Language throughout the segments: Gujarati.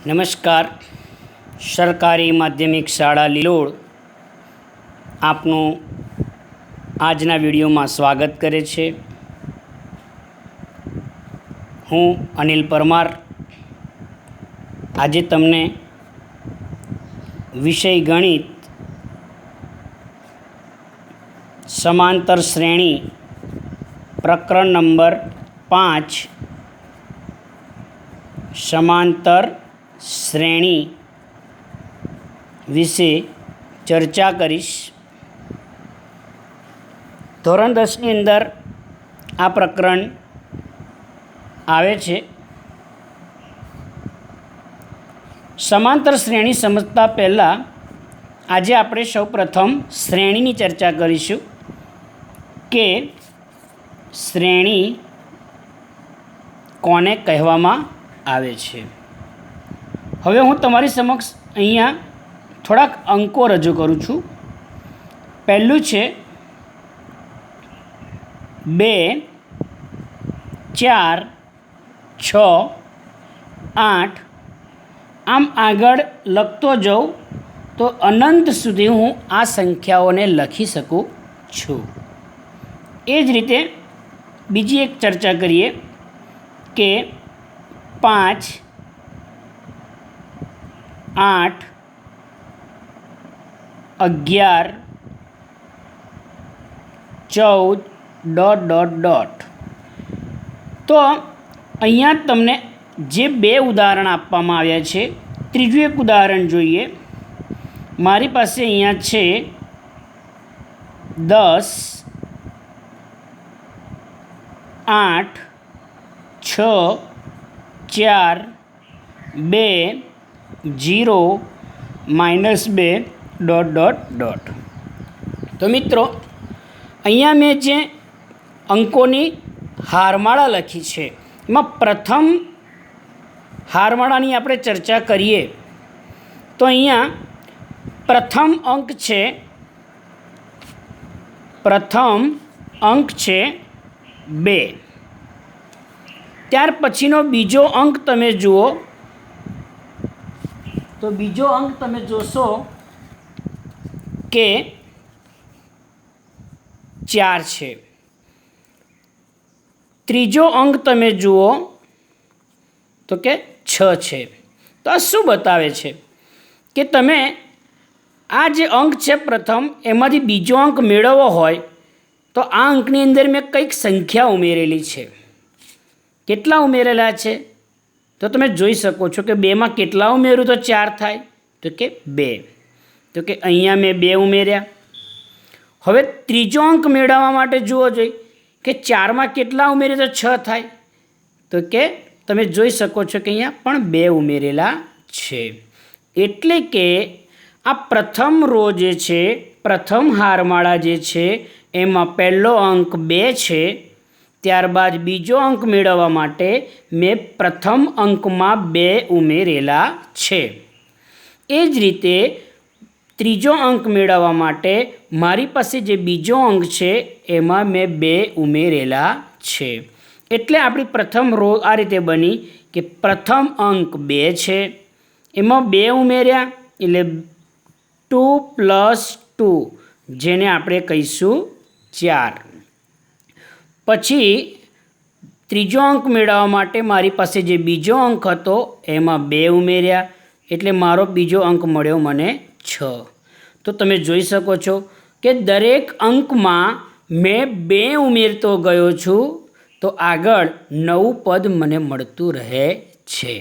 નમસ્કાર. સરકારી માધ્યમિક શાળા લીલોડ આપનું આજના વિડીયોમાં સ્વાગત કરે છે. હું અનિલ પરમાર આજે તમને વિષય ગણિત સમાંતર શ્રેણી પ્રકરણ નંબર 5 સમાંતર શ્રેણી વિશે ચર્ચા કરીશ. ધોરણ 10ની અંદર આ પ્રકરણ આવે છે. સમાંતર શ્રેણી સમજતા પહેલાં આજે આપણે સૌપ્રથમ શ્રેણીની ચર્ચા કરીશું કે શ્રેણી કોને કહેવામાં આવે છે. હવે હું તમારી સમક્ષ અહીંયા થોડાક અંકો રજૂ કરું છું. પહેલું છે 2, 4, 6, 8. આમ આગળ લખતો જાઉં તો અનંત સુધી હું આ સંખ્યાઓને લખી શકું છું. એ જ રીતે બીજી એક ચર્ચા કરીએ કે 5, 8, 11, 14... તો અહીંયા તમને જે બે ઉદાહરણ આપવામાં આવ્યા છે. ત્રીજું એક ઉદાહરણ જોઈએ. મારી પાસે અહીંયા છે 10, 8, 6, 4, 2, 0, -2... તો મિત્રો અહીંયા મેં જે અંકોની હારમાળા લખી છે એમાં પ્રથમ હારમાળાની આપણે ચર્ચા કરીએ તો અહીંયા પ્રથમ અંક છે 2. ત્યાર પછીનો બીજો અંક તમે જુઓ તો બીજો અંક તમે જોશો કે 4 છે. ત્રીજો અંક તમે જુઓ તો કે 6 છે. તો આ શું બતાવે છે કે તમે આ જે અંક છે પ્રથમ એમાંથી બીજો અંક મેળવવો હોય તો આ અંકની અંદર મેં કંઈક સંખ્યા ઉમેરેલી છે. કેટલા ઉમેરેલા છે તો તમે જોઈ શકો છો કે 2માં કેટલા ઉમેરું તો 4 થાય તો કે 2. તો કે અહીંયા મેં 2 ઉમેર્યા. હવે ત્રીજો અંક મેળવવા માટે જુઓ જોઈએ કે 4માં કેટલા ઉમેર્યું તો 6 થાય તો કે તમે જોઈ શકો છો કે અહીંયા પણ 2 ઉમેરેલા છે. એટલે કે આ પ્રથમ રો જે છે, પ્રથમ હારમાળા જે છે એમાં પહેલો અંક 2 છે. ત્યારબાદ બીજો અંક મેળવવા માટે મેં પ્રથમ અંકમાં 2 ઉમેરેલા છે. એ જ રીતે ત્રીજો અંક મેળવવા માટે મારી પાસે જે બીજો અંક છે એમાં મેં 2 ઉમેરેલા છે. એટલે આપણી પ્રથમ રો આ રીતે બની કે પ્રથમ અંક 2 છે, એમાં 2 ઉમેર્યા એટલે 2 + 2 જેને આપણે કહીશું 4. પછી ત્રીજો અંક મેળવવા માટે મારી પાસે જે બીજો અંક હતો એમાં 2 ઉમેર્યા એટલે મારો બીજો અંક મળ્યો મને 6. તો તમે જોઈ શકો છો કે દરેક અંકમાં મેં 2 ઉમેરતો ગયો છું તો આગળ નવું પદ મને મળતું રહે છે.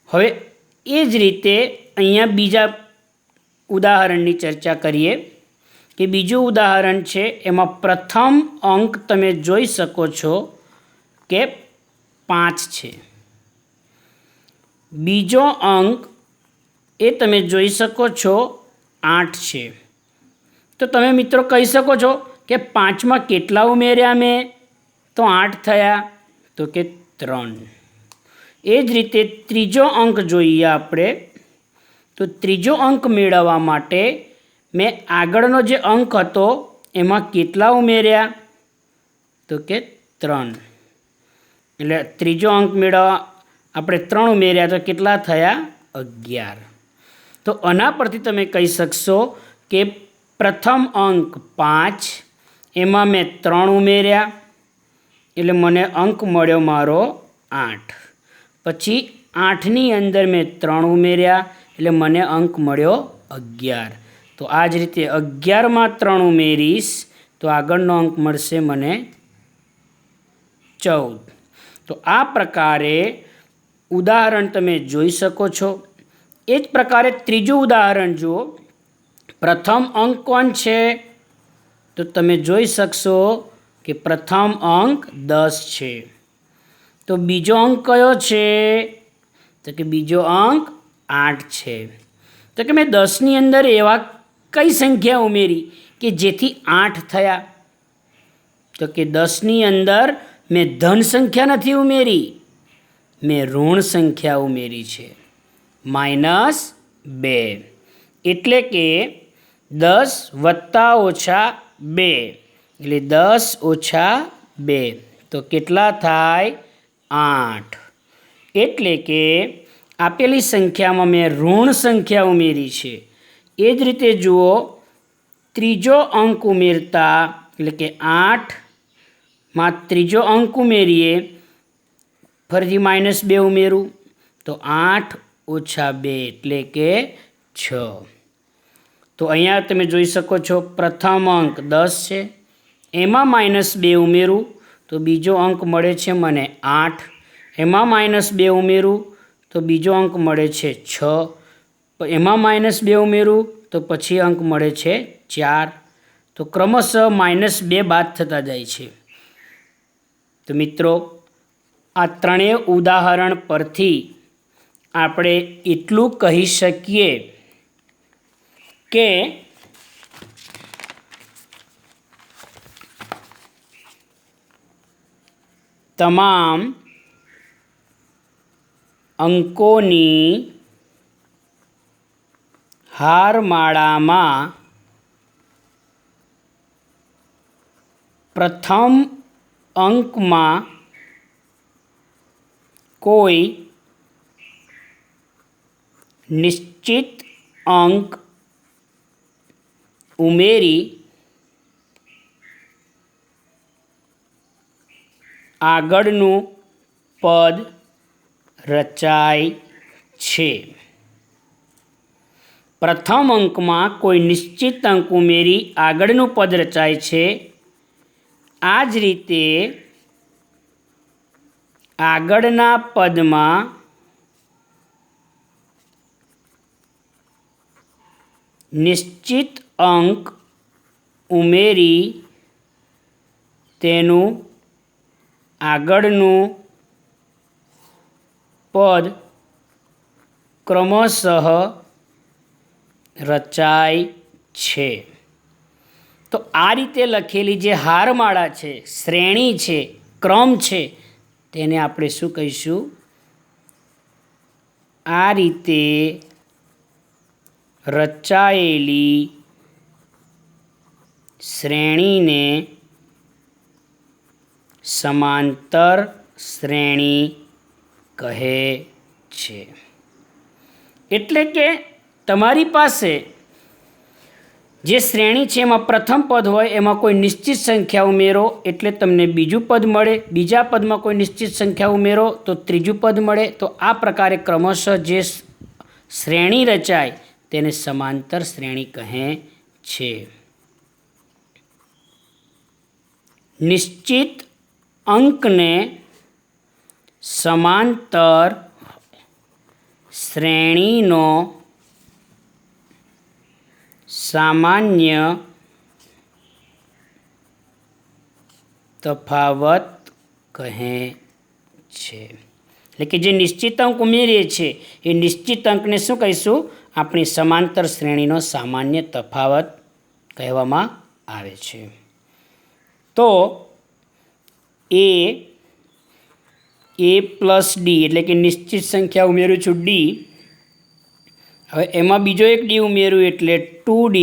હવે એ જ રીતે અહીંયા બીજા ઉદાહરણની ચર્ચા કરીએ કે બીજું ઉદાહરણ છે એમાં પ્રથમ અંક તમે જોઈ શકો છો કે 5 છે. બીજો અંક એ તમે જોઈ શકો છો 8 છે. તો તમે મિત્રો કહી શકો છો કે 5માં કેટલા ઉમેર્યા મેં તો 8 થયા તો કે 3. એ જ રીતે ત્રીજો અંક જોઈએ આપણે તો ત્રીજો અંક મેળવવા માટે મેં આગળનો જે અંક હતો એમાં કેટલા ઉમેર્યા તો કે 3. એટલે ત્રીજો અંક મેળવવા આપણે 3 ઉમેર્યા તો કેટલા થયા? 11. તો આના પરથી તમે કહી શકશો કે પ્રથમ અંક 5, એમાં મેં 3 ઉમેર્યા એટલે મને અંક મળ્યો મારો 8. પછી 8ની અંદર મેં 3 ઉમેર્યા એટલે મને અંક મળ્યો 11. તો આ જ રીતે 11માં 3 ઉમેરીશ તો આગળનો અંક મળશે મને 14. તો આ પ્રકારે ઉદાહરણ તમે જોઈ શકો છો. એ જ પ્રકારે ત્રીજું ઉદાહરણ જુઓ. પ્રથમ અંક કોણ છે? તો તમે જોઈ શકશો કે પ્રથમ અંક 10 છે. તો બીજો અંક કયો છે? તો કે બીજો અંક 8 છે. તો કે મેં 10ની અંદર એવા કઈ સંખ્યા ઉમેરી કે જેથી 8 થયા? તો કે 10ની અંદર મેં ધન સંખ્યા નથી ઉમેરી, મેં ઋણ સંખ્યા ઉમેરી છે, -2. એટલે કે 10 વત્તા ઓછા 2 એટલે 10 ઓછા 2 તો કેટલા થાય? 8. એટલે કે આપેલી સંખ્યામાં મેં ઋણ સંખ્યા ઉમેરી છે. એ જ રીતે જુઓ, ત્રીજો અંક ઉમેરતા એટલે કે 8માં ત્રીજો અંક ઉમેરીએ, ફરીથી -2 ઉમેરું તો 8 ઓછા 2 એટલે કે 6. તો અહીંયા તમે જોઈ શકો છો પ્રથમ અંક 10 છે, એમાં -2 ઉમેરું તો બીજો અંક મળે છે મને 8, એમાં -2 ઉમેરું તો બીજો અંક મળે છે 6, એમાં -2 ઉમેરું તો પછી અંક મળે છે 4. તો ક્રમશઃ -2 બાદ થતા જાય છે. તો મિત્રો, આ ત્રણેય ઉદાહરણ પરથી આપણે એટલું કહી શકીએ કે તમામ અંકોની હારમાળામાં પ્રથમ અંકમાં કોઈ નિશ્ચિત અંક ઉમેરી આગળનું પદ રચાય છે. પ્રથમ અંકમાં કોઈ નિશ્ચિત અંક ઉમેરી આગળનું પદ રચાય છે. આ જ રીતે આગળના પદમાં નિશ્ચિત અંક ઉમેરી તેનું આગળનું પદ ક્રમશઃ રચાય છે. તો આ રીતે લખેલી જે હારમાળા છે, શ્રેણી છે, ક્રમ છે, તેને આપણે શું કહીશું? આ રીતે રચાયેલી શ્રેણીને સમાંતર શ્રેણી કહે છે. એટલે કે તમારી પાસે જે શ્રેણી છે એમાં પ્રથમ પદ હોય એમાં કોઈ નિશ્ચિત સંખ્યા ઉમેરો એટલે તમને બીજું પદ મળે, બીજા પદમાં કોઈ નિશ્ચિત સંખ્યા ઉમેરો તો ત્રીજું પદ મળે. તો આ પ્રકારે ક્રમશઃ જે શ્રેણી રચાય તેને સમાંતર શ્રેણી કહે છે. નિશ્ચિત અંકને સમાંતર શ્રેણીનો સામાન્ય તફાવત કહે છે. એટલે કે જે નિશ્ચિત અંક ઉમેરીએ છીએ એ નિશ્ચિત અંકને શું કહીશું? આપણી સમાંતર શ્રેણીનો સામાન્ય તફાવત કહેવામાં આવે છે. તો a પ્લસ ડી એટલે કે નિશ્ચિત સંખ્યા ઉમેરું છું d. હવે એમાં બીજો એક d ઉમેરું એટલે 2d,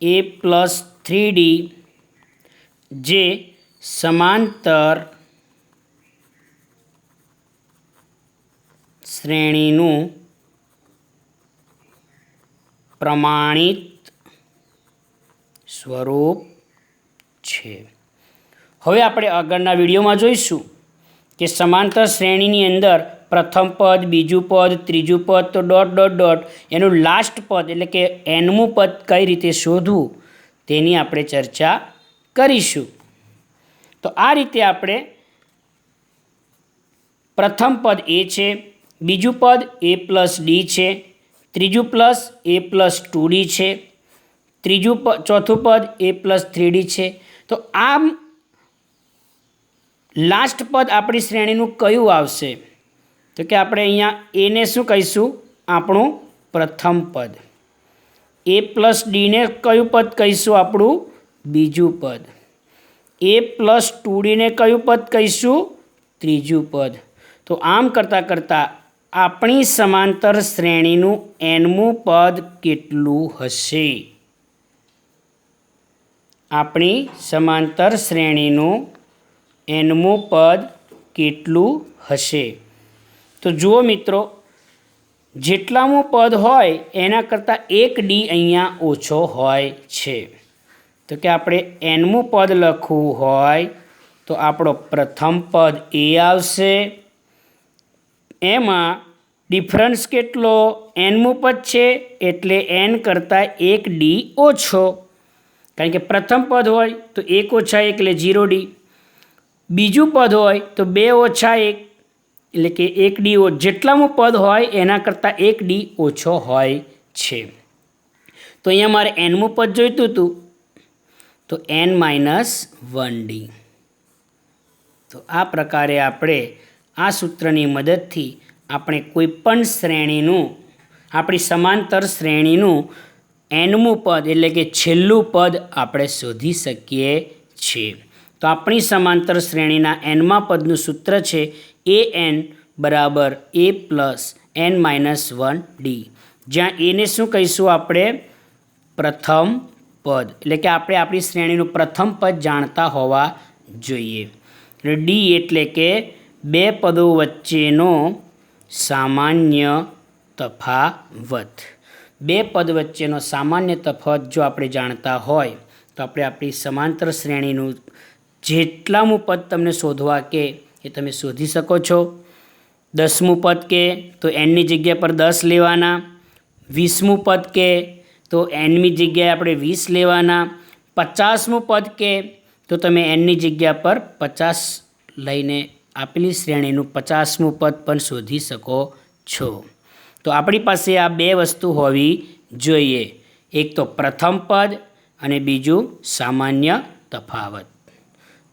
a પ્લસ 3d જે સમાંતર શ્રેણીનું પ્રમાણિત સ્વરૂપ છે. હવે આપણે આગળના વિડીયોમાં જોઈશું કે સમાંતર શ્રેણીની અંદર પ્રથમ પદ, બીજું પદ, ત્રીજું પદ તો ડોટ ડોટ ડોટ એનું લાસ્ટ પદ એટલે કે nમું પદ કઈ રીતે શોધવું તેની આપણે ચર્ચા કરીશું. તો આ રીતે આપણે પ્રથમ પદ a છે, બીજું પદ a પ્લસ ડી છે, ત્રીજું પ્લસ a પ્લસ 2d છે, ચોથું પદ a પ્લસ 3d છે. તો આમ લાસ્ટ પદ આપણી શ્રેણીનું કયું આવશે? તો કે આપણે અહીંયા એને શું કહીશું? આપણું પ્રથમ પદ. a પ્લસ ડીને કયું પદ કહીશું? આપણું બીજું પદ. a પ્લસ 2dને કયું પદ કહીશું? ત્રીજું પદ. તો આમ કરતાં કરતાં આપણી સમાંતર શ્રેણીનું nમું પદ કેટલું હશે? આપણી સમાંતર શ્રેણીનું nમું પદ કેટલું હશે? તો જુઓ મિત્રો, જેટલામું પદ હોય એના કરતાં એક ડી અહીંયા ઓછો હોય છે. તો કે આપણે nમું પદ લખવું હોય તો આપણો પ્રથમ પદ a આવશે. એમાં ડિફરન્સ કેટલો? nમું પદ છે એટલે n કરતાં એક ડી ઓછો, કારણ કે પ્રથમ પદ હોય તો 1 ઓછા 1 એટલે 0d. બીજું પદ હોય તો 2 ઓછા 1 એટલે કે 1d. જેટલામું પદ હોય એના કરતાં 1d ઓછો હોય છે. તો અહીંયા મારે nમું પદ જોઈતું હતું તો n-1d. તો આ પ્રકારે આપણે આ સૂત્રની મદદથી આપણે કોઈપણ શ્રેણીનું, આપણી સમાંતર શ્રેણીનું nમું પદ એટલે કે છેલ્લું પદ આપણે શોધી શકીએ છીએ. તો આપણી સમાંતર શ્રેણીના nમા પદનું સૂત્ર છે an બરાબર a પ્લસ n-1d. જ્યાં એને શું કહીશું આપણે? પ્રથમ પદ. એટલે કે આપણે આપણી શ્રેણીનું પ્રથમ પદ જાણતા હોવા જોઈએ. d એટલે કે બે પદો વચ્ચેનો સામાન્ય તફાવત. બે પદ વચ્ચેનો સામાન્ય તફાવત જો આપણે જાણતા હોય તો આપણે આપણી સમાંતર શ્રેણીનું જેટલામું પદ તમને શોધવા કે એ તમે શોધી શકો છો. 10મું પદ કે તો nની જગ્યા પર 10 લેવાના. 20મું પદ કે તો nની જગ્યાએ આપણે 20 લેવાના. 50મું પદ કે તો તમે nની જગ્યા પર 50 લઈને આપેલી શ્રેણીનું 50મું પદ પણ શોધી શકો છો. તો આપણી પાસે આ બે વસ્તુ હોવી જોઈએ, એક તો પ્રથમ પદ અને બીજું સામાન્ય તફાવત.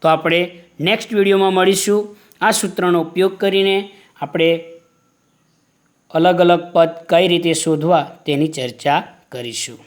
તો આપણે નેક્સ્ટ વિડીયોમાં મળીશું. આ સૂત્રનો ઉપયોગ કરીને આપણે અલગ અલગ પદ કઈ રીતે શોધવા તેની ચર્ચા કરીશું.